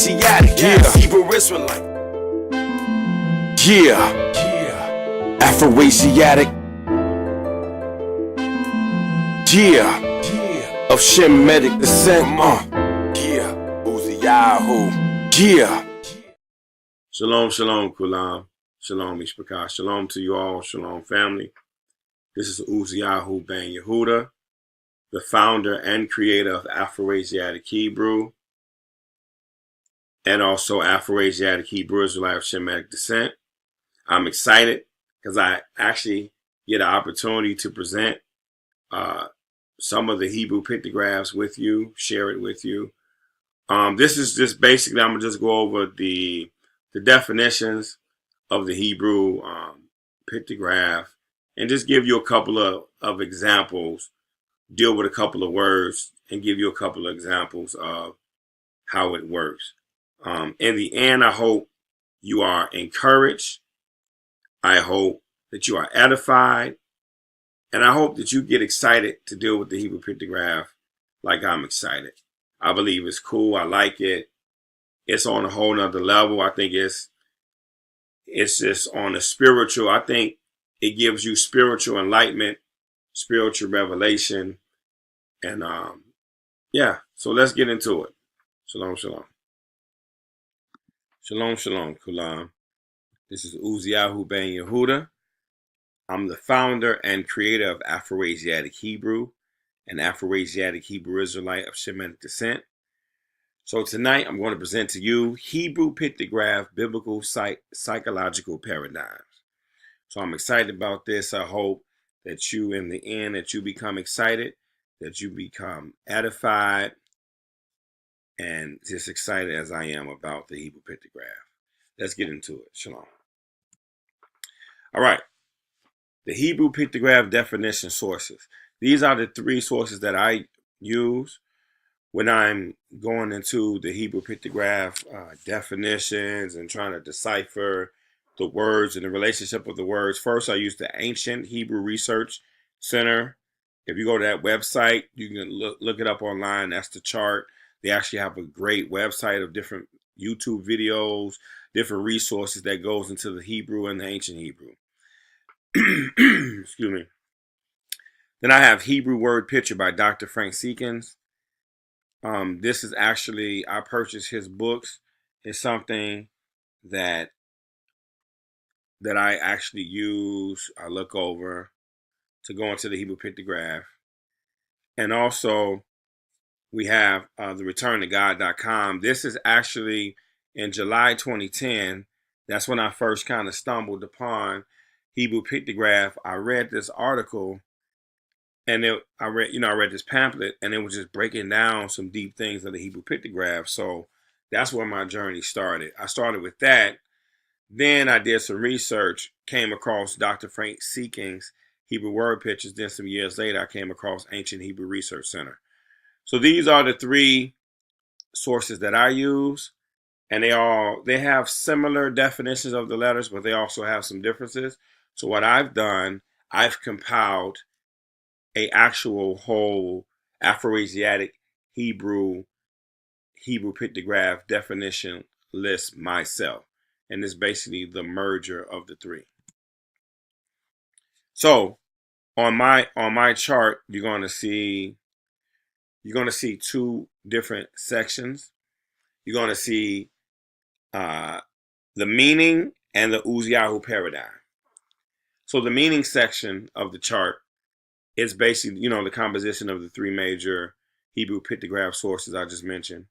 Afro-Asiatic, yeah. Hebrew Israelite, yeah. Afro-Asiatic, yeah. Of Shemitic descent, yeah. UzziYahu, yeah. Shalom, shalom, Kulam. Shalom, Mishpachah. Shalom to you all. Shalom, family. This is UzziYahu Ben Yehuda, the founder and creator of Afro-Asiatic Hebrew, and also Afro-Asiatic Hebrew Israelite of Shemitic descent. I'm excited because I actually get an opportunity to present some of the Hebrew pictographs with you, share it with you. This is just basically, I'm going to just go over the definitions of the Hebrew pictograph and just give you a couple of examples, deal with a couple of words, and give you a couple of examples of how it works. In the end, I hope you are encouraged. I hope that you are edified. And I hope that you get excited to deal with the Hebrew pictograph like I'm excited. I believe it's cool. I like it. It's on a whole nother level. I think it's just on a spiritual. I think it gives you spiritual enlightenment, spiritual revelation. And yeah, so let's get into it. Shalom, shalom. Shalom, shalom, Kulam. This is UzziYahu Ben Yehuda. I'm the founder and creator of Afro-Asiatic Hebrew and Afro-Asiatic Hebrew Israelite of Shemitic descent. So tonight I'm going to present to you Hebrew Pictograph Biblical Psychological Paradigms. So I'm excited about this. I hope that you, in the end, that you become excited, that you become edified, and just excited as I am about the Hebrew pictograph. Let's get into it. Shalom. All right. The Hebrew pictograph definition sources. These are the three sources that I use when I'm going into the Hebrew pictograph definitions and trying to decipher the words and the relationship of the words. First, I use the Ancient Hebrew Research Center. If you go to that website, you can look it up online. That's the chart. They actually have a great website of different YouTube videos, different resources that goes into the Hebrew and the Ancient Hebrew. Excuse me. Then I have Hebrew Word Picture by Dr. Frank Seekins. This is actually, I purchased his books. It's something that I actually use, I look over to go into the Hebrew pictograph. And also we have the returntoGod.com. This is actually in July 2010. That's when I first kind of stumbled upon Hebrew pictograph. I read this article and I read this pamphlet, and it was just breaking down some deep things of the Hebrew pictograph. So that's where my journey started. I started with that. Then I did some research, came across Dr. Frank Seekins' Hebrew Word Pictures. Then some years later, I came across Ancient Hebrew Research Center. So these are the three sources that I use. And they have similar definitions of the letters, but they also have some differences. So what I've done, I've compiled a actual whole Afro-Asiatic Hebrew pictograph definition list myself. And it's basically the merger of the three. So on my chart, you're going to see two different sections. You're going to see the meaning and the UzziYahu paradigm. So the meaning section of the chart is basically, the composition of the three major Hebrew pictograph sources I just mentioned.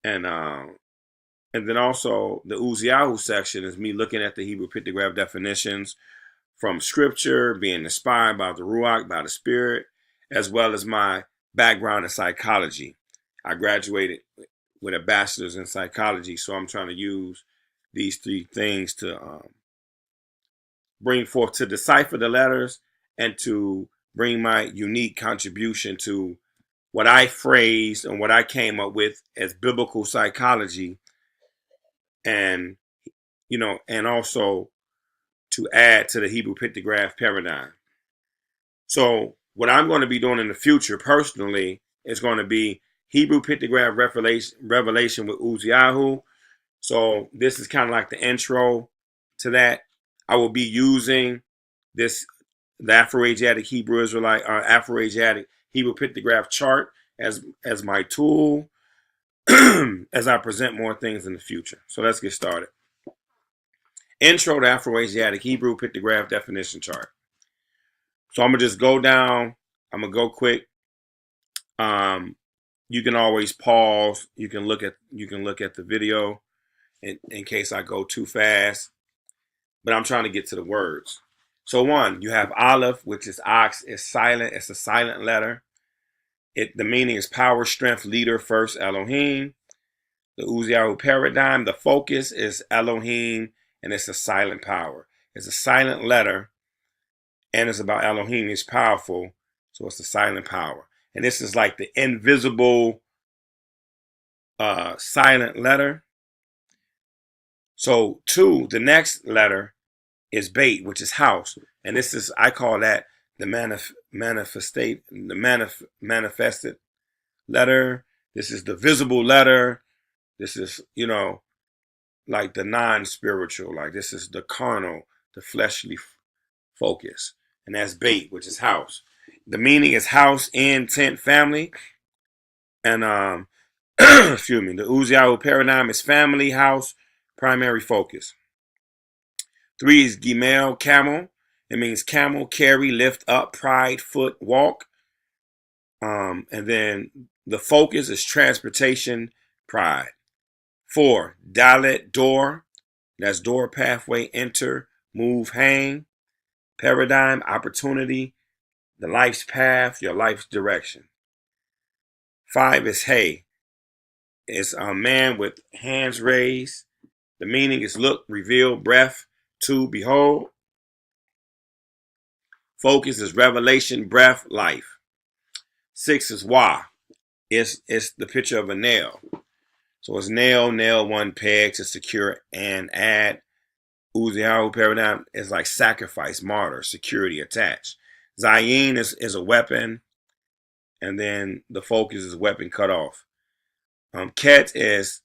And then also the UzziYahu section is me looking at the Hebrew pictograph definitions from scripture, being inspired by the Ruach, by the Spirit, as well as my background in psychology. I graduated with a bachelor's in psychology, so I'm trying to use these three things to bring forth, to decipher the letters and to bring my unique contribution to what I phrased and what I came up with as biblical psychology, and and also to add to the Hebrew pictograph paradigm. So what I'm going to be doing in the future personally is going to be Hebrew Pictograph Revelation with UzziYahu. So this is kind of like the intro to that. I will be using the Afro-Asiatic Hebrew Israelite, Afro-Asiatic Hebrew Pictograph chart as my tool as I present more things in the future. So let's get started. Intro to Afro-Asiatic Hebrew Pictograph Definition chart. So I'm gonna just go down. I'm gonna go quick. You can always pause. You can look at the video in case I go too fast. But I'm trying to get to the words. So one, you have Aleph, which is ox, is silent. It's a silent letter. The meaning is power, strength, leader, first, Elohim. The UzziYahu paradigm, the focus is Elohim, and it's a silent power. It's a silent letter, and it's about Elohim. He's powerful, so it's a silent power. And this is like the invisible silent letter. So two, the next letter is Beit, which is house. And this is, I call that the manifested letter. This is the visible letter. This is, like the non-spiritual. Like this is the carnal, the fleshly focus. And that's Beit, which is house. The meaning is house, inn, tent, family. And excuse me, the UzziYahu paradigm is family, house, primary focus. 3 is Gimel, camel. It means camel, carry, lift up, pride, foot, walk. And then the focus is transportation, pride. 4, Dalet, door. That's door, pathway, enter, move, hang. Paradigm, opportunity, the life's path, your life's direction. 5 is Hey. It's a man with hands raised. The meaning is look, reveal, breath. 2, behold. Focus is revelation, breath, life. 6 is Wah. It's the picture of a nail. So it's nail, one peg to secure and add. UzziYahu paradigm is like sacrifice, martyr, security attached. Zayin is a weapon. And then the focus is weapon cut off. Ket is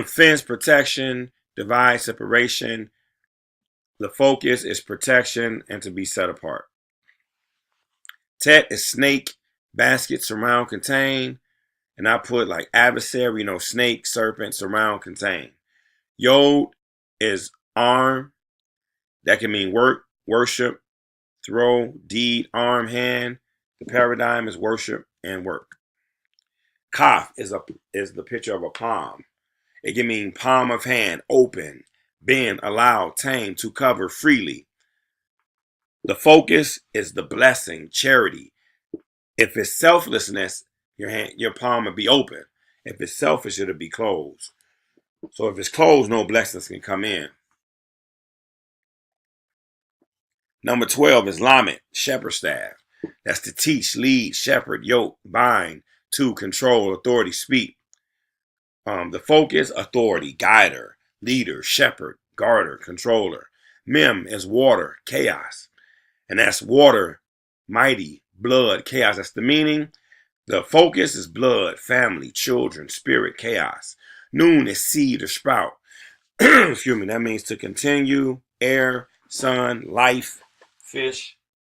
fence, protection, divide, separation. The focus is protection and to be set apart. Tet is snake, basket, surround, contain. And I put like adversary, snake, serpent, surround, contain. Yod is arm. That can mean work, worship, throw, deed, arm, hand. The paradigm is worship and work. Kaf is the picture of a palm. It can mean palm of hand, open, bend, allow, tame, to cover freely. The focus is the blessing, charity. If it's selflessness, your palm will be open. If it's selfish, it'll be closed. So if it's closed, no blessings can come in. Number 12 is Lamed, shepherd staff. That's to teach, lead, shepherd, yoke, bind, to control, authority, speak. The focus, authority, guider, leader, shepherd, guarder, controller. Mem is water, chaos. And that's water, mighty, blood, chaos. That's the meaning. The focus is blood, family, children, spirit, chaos. Noon is seed or sprout. Excuse me, that means to continue, air, sun, life, fish,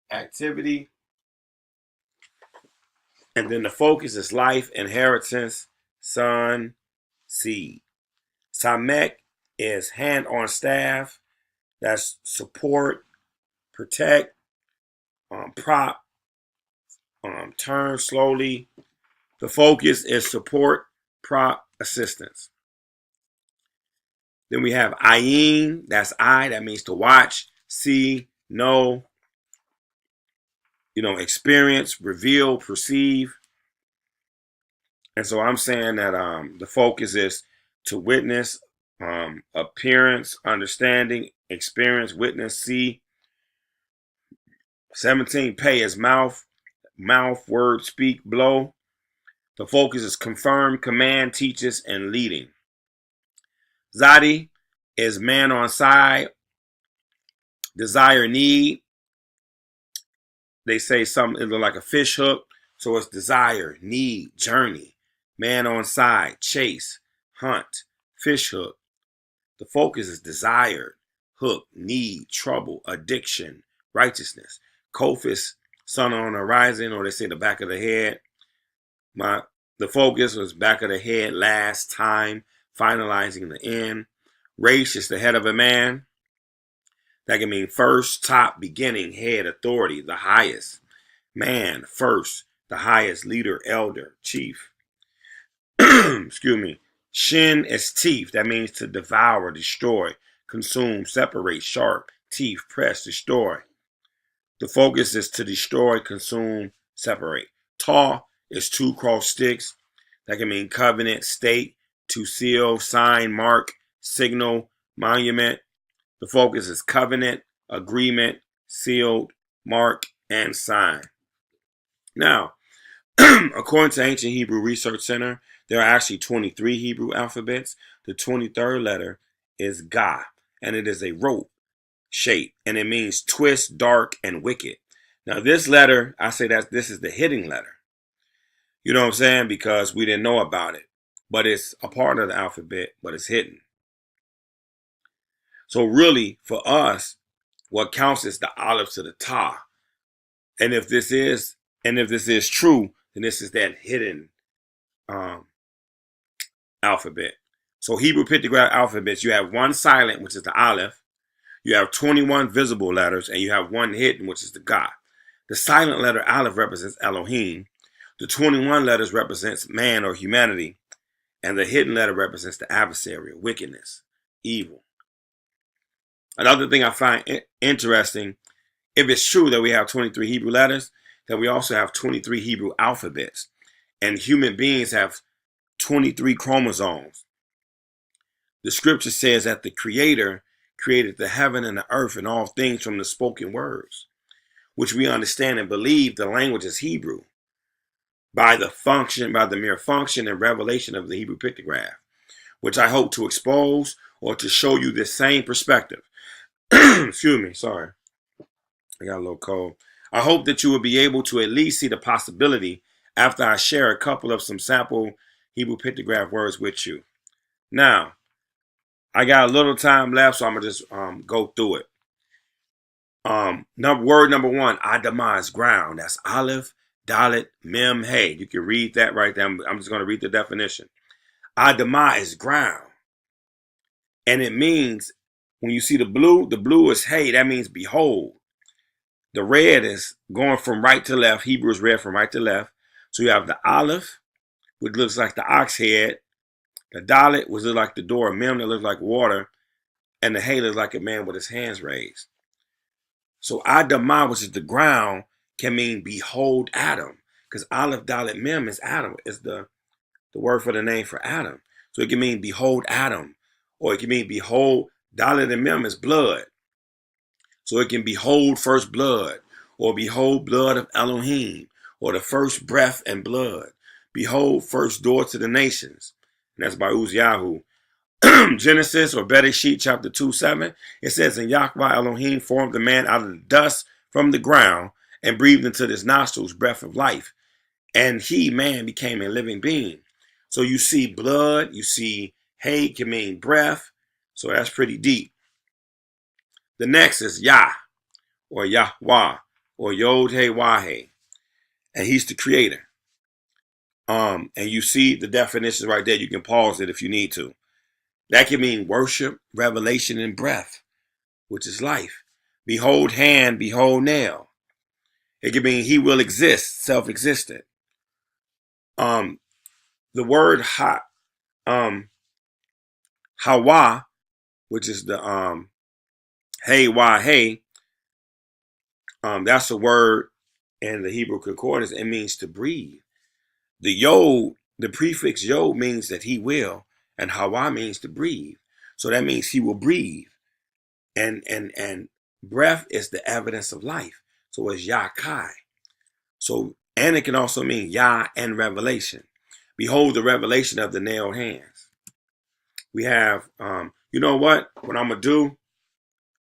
activity. And then the focus is life, inheritance, sun, seed. Samek is hand on staff. That's support, protect, prop, turn slowly. The focus is support, prop, assistance. Then we have ayin, that's eye, that means to watch, see, know, experience, reveal, perceive. And so I'm saying that the focus is to witness, appearance, understanding, experience, witness, see. 17, pay is mouth, word, speak, blow. The focus is confirm, command, teaches, and leading. Zadi is man on side, desire, need. They say something like a fish hook. So it's desire, need, journey, man on side, chase, hunt, fish hook. The focus is desire, hook, need, trouble, addiction, righteousness. Kophis, sun on the horizon, or they say the back of the head. The focus was back of the head, last time, finalizing the end. Reish is the head of a man. That can mean first, top, beginning, head, authority, the highest. Man, first, the highest, leader, elder, chief. Excuse me. Shin is teeth. That means to devour, destroy, consume, separate, sharp, teeth, press, destroy. The focus is to destroy, consume, separate. Taw is two cross sticks. That can mean covenant, state, to seal, sign, mark, signal, monument. The focus is covenant, agreement, sealed, mark, and sign. Now, according to Ancient Hebrew Research Center, there are actually 23 Hebrew alphabets. The 23rd letter is Ga, and it is a rope shape, and it means twist, dark, and wicked. Now, this letter, I say that this is the hidden letter. You know what I'm saying? Because we didn't know about it, but it's a part of the alphabet, but it's hidden. So really, for us, what counts is the aleph to the ta. And if this is true, then this is that hidden alphabet. So Hebrew pictograph alphabets, you have one silent, which is the aleph. You have 21 visible letters, and you have one hidden, which is the Ga. The silent letter aleph represents Elohim. The 21 letters represents man or humanity, and the hidden letter represents the adversary, wickedness, evil. Another thing I find interesting, if it's true that we have 23 Hebrew letters, then we also have 23 Hebrew alphabets. And human beings have 23 chromosomes. The scripture says that the Creator created the heaven and the earth and all things from the spoken words, which we understand and believe the language is Hebrew by the mere function and revelation of the Hebrew pictograph, which I hope to expose or to show you the same perspective. Excuse me, sorry. I got a little cold. I hope that you will be able to at least see the possibility after I share a couple of some sample Hebrew pictograph words with you. Now, I got a little time left, so I'm going to just go through it. Word number one, Adamah is ground. That's Aleph, Dalet, Mem, Hey. You can read that right there. I'm just going to read the definition. Adamah is ground. And it means, when you see the blue is Hey. That means behold. The red is going from right to left. Hebrew is read from right to left. So you have the Aleph, which looks like the ox head. The Dalet, which looks like the door. Mem, that looks like water. And the Hey looks like a man with his hands raised. So Adamah, which is the ground, can mean behold Adam. Because Aleph, Dalet, Mem is Adam. It's the word for the name for Adam. So it can mean behold Adam. Or it can mean behold, Dalet and Mem is blood. So it can behold first blood. Or behold blood of Elohim. Or the first breath and blood. Behold first door to the nations. And that's by UzziYahu. Genesis or Bereshit chapter 2:7, it says, and Yahweh Elohim formed the man out of the dust from the ground and breathed into his nostrils breath of life. And he, man, became a living being. So you see blood, you see hay can mean breath. So that's pretty deep. The next is Yah or Yahweh or Yod He Wahe. And he's the creator. And you see the definitions right there. You can pause it if you need to. That can mean worship, revelation, and breath, which is life. Behold hand, behold nail. It can mean he will exist, self-existent. The word Hawa, which is the hey, wah, hey, that's a word in the Hebrew concordance. It means to breathe. The yod, the prefix yod means that he will, and Hawa means to breathe. So that means he will breathe. And breath is the evidence of life. So it's Yakai. So, and it can also mean Yah and revelation. Behold the revelation of the nailed hands. We have, you know what I'm going to do?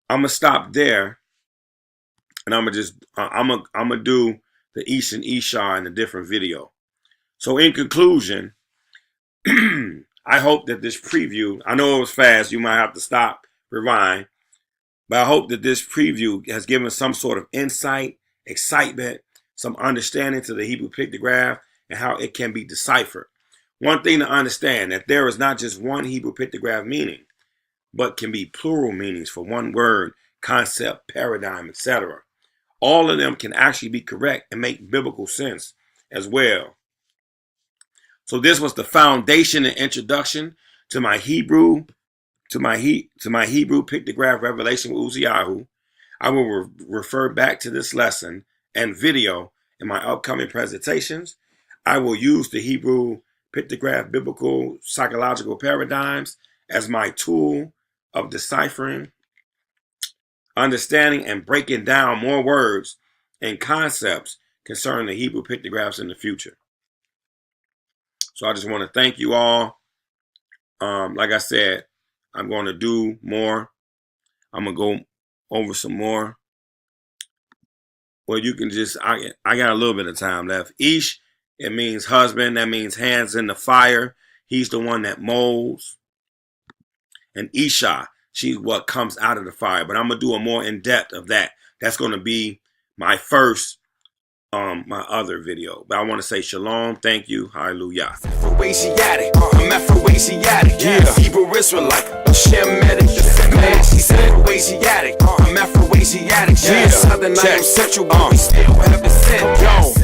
I'm going to stop there. And I'm going to just, I'm going to do the Ish and Isha in a different video. So in conclusion, I hope that this preview, I know it was fast, you might have to stop, rewind, but I hope that this preview has given some sort of insight, excitement, some understanding to the Hebrew pictograph and how it can be deciphered. One thing to understand, that there is not just one Hebrew pictograph meaning, but can be plural meanings for one word, concept, paradigm, etc. All of them can actually be correct and make biblical sense as well. So this was the foundation and introduction to my Hebrew Pictograph Revelation with UzziYahu. I will refer back to this lesson and video in my upcoming presentations. I will use the Hebrew Pictograph Biblical Psychological Paradigms as my tool of deciphering, understanding, and breaking down more words and concepts concerning the Hebrew pictographs in the future. So I just want to thank you all. Like I said, I'm going to do more. I'm going to go over some more. Well, you can just, I got a little bit of time left. Ish, it means husband. That means hands in the fire. He's the one that molds. And Isha, she's what comes out of the fire. But I'm going to do a more in-depth of that. That's going to be my first, my other video. But I want to say shalom, thank you, hallelujah. Afro-Asiatic, I'm Afro-Asiatic, yeah. Hebrew Israelite, Shemitic, man, she said Afro-Asiatic, I'm Afro-Asiatic, yeah. Southern, I am Central, but we still have descent, yo.